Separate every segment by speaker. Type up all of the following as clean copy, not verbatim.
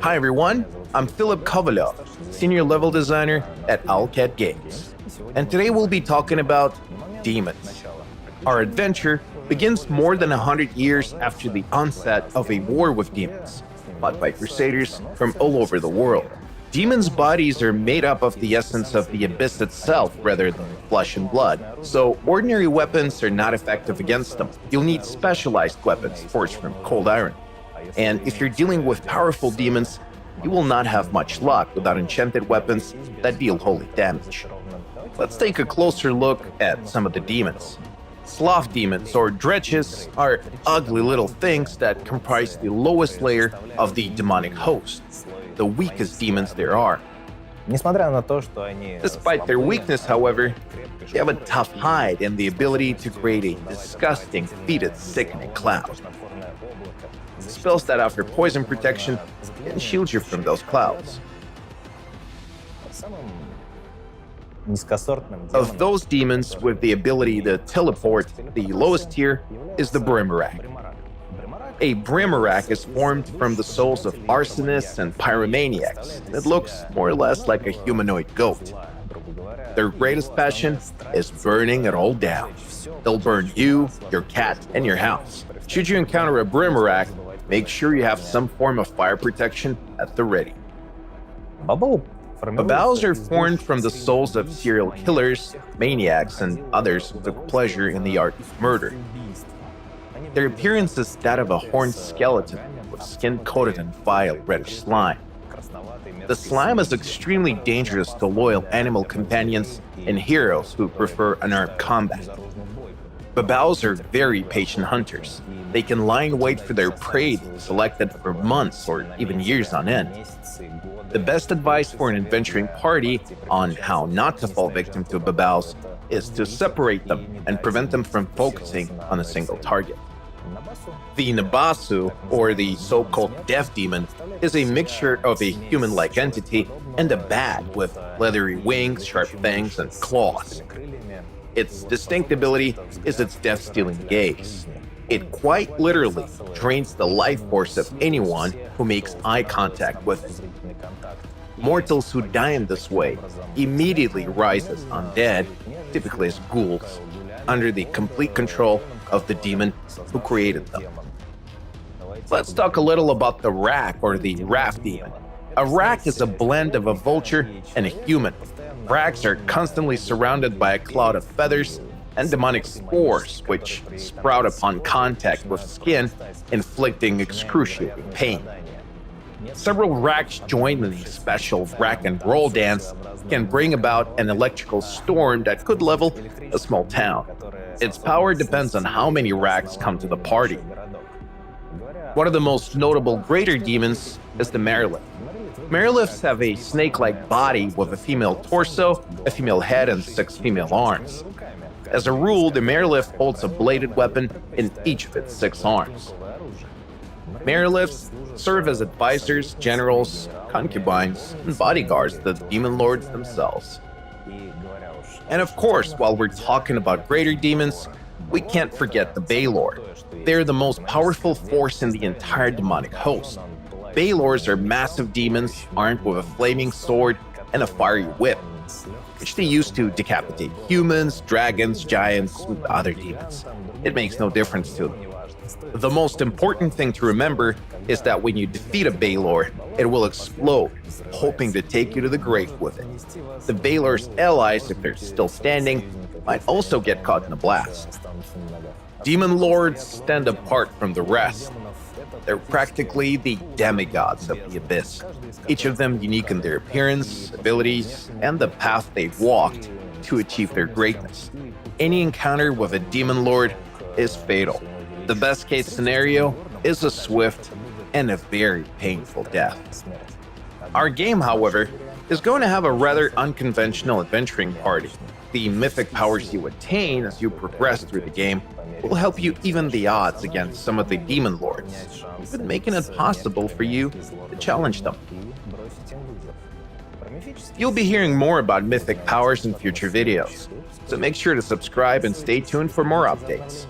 Speaker 1: Hi everyone, I'm Philip Kovalov, Senior Level Designer at Owlcat Games. And today we'll be talking about demons. Our adventure begins more than 100 years after the onset of a war with demons, fought by crusaders from all over the world. Demons' bodies are made up of the essence of the abyss itself rather than flesh and blood, so ordinary weapons are not effective against them. You'll need specialized weapons forged from cold iron. And if you're dealing with powerful demons, you will not have much luck without enchanted weapons that deal holy damage. Let's take a closer look at some of the demons. Sloth demons, or dretches, are ugly little things that comprise the lowest layer of the demonic host, the weakest demons there are. Despite their weakness, however, they have a tough hide and the ability to create a disgusting, fetid, sickening cloud. Spells that offer poison protection can shield you from those clouds. Of those demons with the ability to teleport, the lowest tier is the Brimmerak. A Brimmerak is formed from the souls of arsonists and pyromaniacs. It looks more or less like a humanoid goat. Their greatest passion is burning it all down. They'll burn you, your cat, and your house. Should you encounter a Brimmerak, make sure you have some form of fire protection at the ready. Babaus are formed from the souls of serial killers, maniacs, and others who took pleasure in the art of murder. Their appearance is that of a horned skeleton with skin coated in vile reddish slime. The slime is extremely dangerous to loyal animal companions and heroes who prefer unarmed combat. Babaus are very patient hunters. They can lie in wait for their prey selected for months or even years on end. The best advice for an adventuring party on how not to fall victim to Babaus is to separate them and prevent them from focusing on a single target. The Nabasu, or the so-called death demon, is a mixture of a human-like entity and a bat with leathery wings, sharp fangs, and claws. Its distinct ability is its death-stealing gaze. It quite literally drains the life force of anyone who makes eye contact with it. Mortals who die in this way immediately rise as undead, typically as ghouls, under the complete control of the demon who created them. Let's talk a little about the Rak, or the Raft demon. A Rak is a blend of a vulture and a human. Raks are constantly surrounded by a cloud of feathers and demonic spores, which sprout upon contact with skin, inflicting excruciating pain. Several Raks joined in a special Rak and roll dance can bring about an electrical storm that could level a small town. Its power depends on how many Raks come to the party. One of the most notable greater demons is the Marilith. Mariliths have a snake-like body with a female torso, a female head, and 6 female arms. As a rule, the Marilith holds a bladed weapon in each of its 6 arms. Mariliths serve as advisors, generals, concubines, and bodyguards to the demon lords themselves. And of course, while we're talking about greater demons, we can't forget the Baylord. They're the most powerful force in the entire demonic host. Baylords are massive demons armed with a flaming sword and a fiery whip, which they use to decapitate humans, dragons, giants, and other demons. It makes no difference to them. The most important thing to remember is that when you defeat a Baylord, it will explode, hoping to take you to the grave with it. The Baylord's allies, if they're still standing, might also get caught in a blast. Demon Lords stand apart from the rest. They're practically the demigods of the abyss, each of them unique in their appearance, abilities, and the path they've walked to achieve their greatness. Any encounter with a Demon Lord is fatal. The best case scenario is a swift and a very painful death. Our game, however, is going to have a rather unconventional adventuring party. The mythic powers you attain as you progress through the game will help you even the odds against some of the Demon Lords, even making it possible for you to challenge them. You'll be hearing more about mythic powers in future videos, so make sure to subscribe and stay tuned for more updates.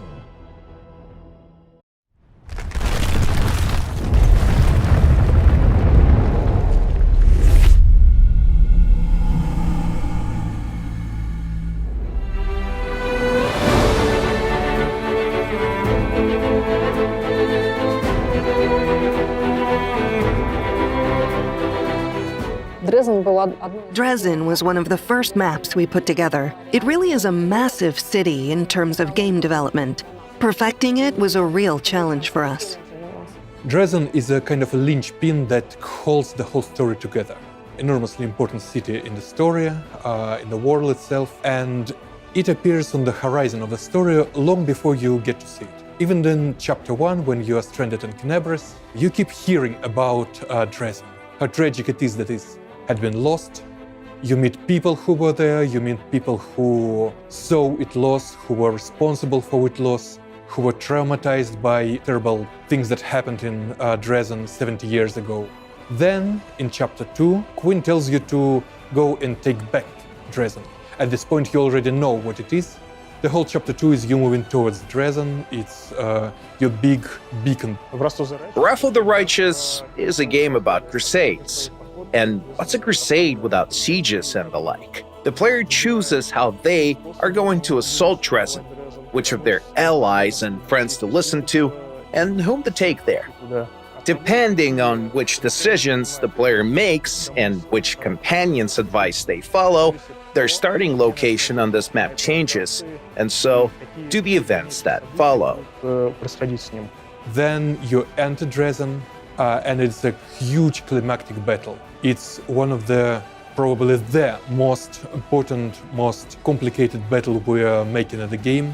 Speaker 2: Dresden was one of the first maps we put together. It really is a massive city in terms of game development. Perfecting it was a real challenge for us.
Speaker 3: Dresden is a kind of a linchpin that holds the whole story together. Enormously important city in the story, in the world itself, and it appears on the horizon of the story long before you get to see it. Even in Chapter 1, when you are stranded in Knebris, you keep hearing about Dresden, how tragic it is that it had been lost. You meet people who were there, you meet people who saw it lost, who were responsible for its loss, who were traumatized by terrible things that happened in Dresden 70 years ago. Then, in Chapter 2, Quinn tells you to go and take back Dresden. At this point, you already know what it is. The whole Chapter 2 is you moving towards Dresden. It's your big beacon.
Speaker 1: Wrath of the Righteous is a game about crusades. And what's a crusade without sieges and the like? The player chooses how they are going to assault Dresden, which of their allies and friends to listen to, and whom to take there. Depending on which decisions the player makes and which companion's advice they follow, their starting location on this map changes, and so do the events that follow.
Speaker 3: Then you enter Dresden, and it's a huge climactic battle. It's one of probably the most important, most complicated battle we are making in the game.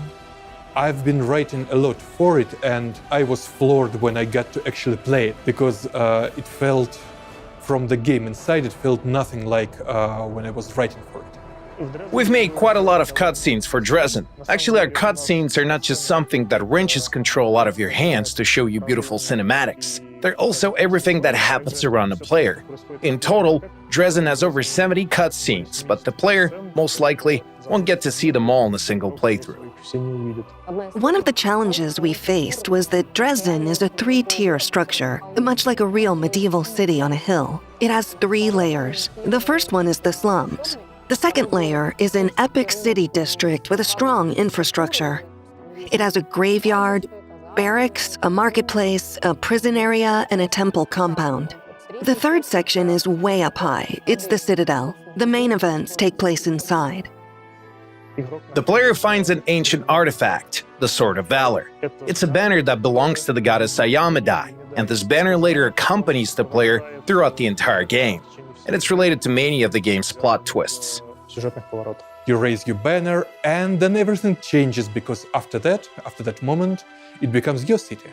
Speaker 3: I've been writing a lot for it, and I was floored when I got to actually play it, because it felt, from the game inside, it felt nothing like when I was writing for it.
Speaker 1: We've made quite a lot of cutscenes for Dresden. Actually, our cutscenes are not just something that wrenches control out of your hands to show you beautiful cinematics. They're also everything that happens around the player. In total, Dresden has over 70 cutscenes, but the player, most likely, won't get to see them all in a single playthrough.
Speaker 2: One of the challenges we faced was that Dresden is a 3-tier structure, much like a real medieval city on a hill. It has 3 layers. The first one is the slums. The second layer is an epic city district with a strong infrastructure. It has a graveyard, barracks, a marketplace, a prison area, and a temple compound. The third section is way up high. It's the Citadel. The main events take place inside.
Speaker 1: The player finds an ancient artifact, the Sword of Valor. It's a banner that belongs to the goddess Ayamadai, and this banner later accompanies the player throughout the entire game. And it's related to many of the game's plot twists.
Speaker 3: You raise your banner, and then everything changes, because after that moment, it becomes your city.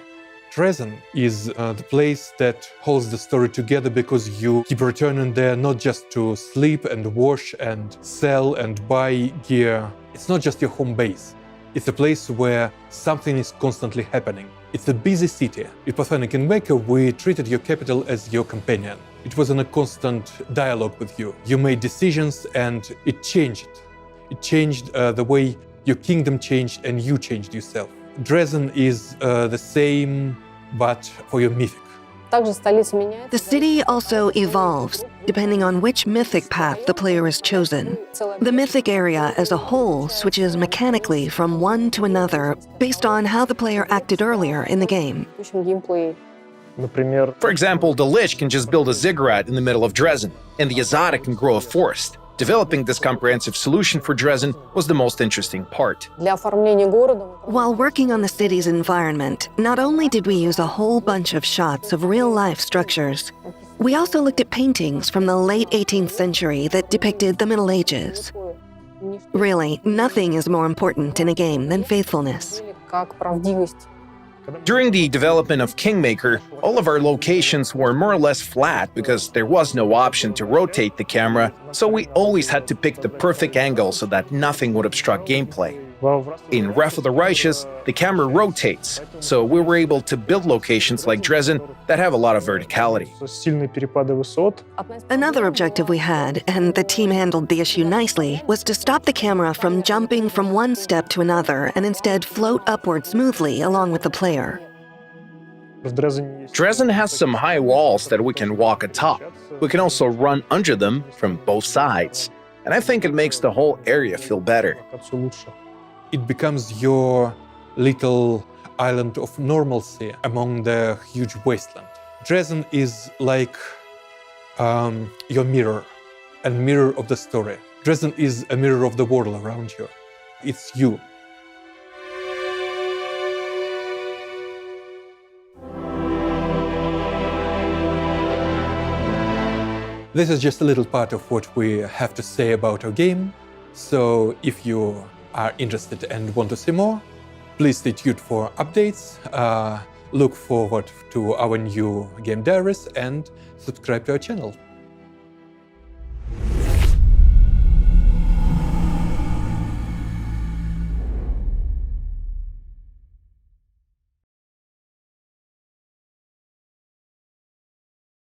Speaker 3: Dresden is the place that holds the story together, because you keep returning there not just to sleep and wash and sell and buy gear. It's not just your home base. It's a place where something is constantly happening. It's a busy city. With Pathfinder Kingmaker, we treated your capital as your companion. It was in a constant dialogue with you. You made decisions, and it changed. It changed the way your kingdom changed, and you changed yourself. Dresden is the same, but for your mythic.
Speaker 2: The city also evolves, depending on which mythic path the player has chosen. The mythic area as a whole switches mechanically from one to another based on how the player acted earlier in the game.
Speaker 1: For example, the Lich can just build a ziggurat in the middle of Dresden, and the Azada can grow a forest. Developing this comprehensive solution for Dresden was the most interesting part.
Speaker 2: While working on the city's environment, not only did we use a whole bunch of shots of real-life structures, we also looked at paintings from the late 18th century that depicted the Middle Ages. Really, nothing is more important in a game than faithfulness.
Speaker 1: During the development of Kingmaker, all of our locations were more or less flat because there was no option to rotate the camera, so we always had to pick the perfect angle so that nothing would obstruct gameplay. In Wrath of the Righteous, the camera rotates, so we were able to build locations like Dresden that have a lot of verticality.
Speaker 2: Another objective we had, and the team handled the issue nicely, was to stop the camera from jumping from one step to another and instead float upward smoothly along with the player.
Speaker 1: Dresden has some high walls that we can walk atop. We can also run under them from both sides, and I think it makes the whole area feel better.
Speaker 3: It becomes your little island of normalcy among the huge wasteland. Dresden is like your mirror, and mirror of the story. Dresden is a mirror of the world around you. It's you. This is just a little part of what we have to say about our game. So if you are interested and want to see more, please stay tuned for updates, look forward to our new game diaries and subscribe to our channel.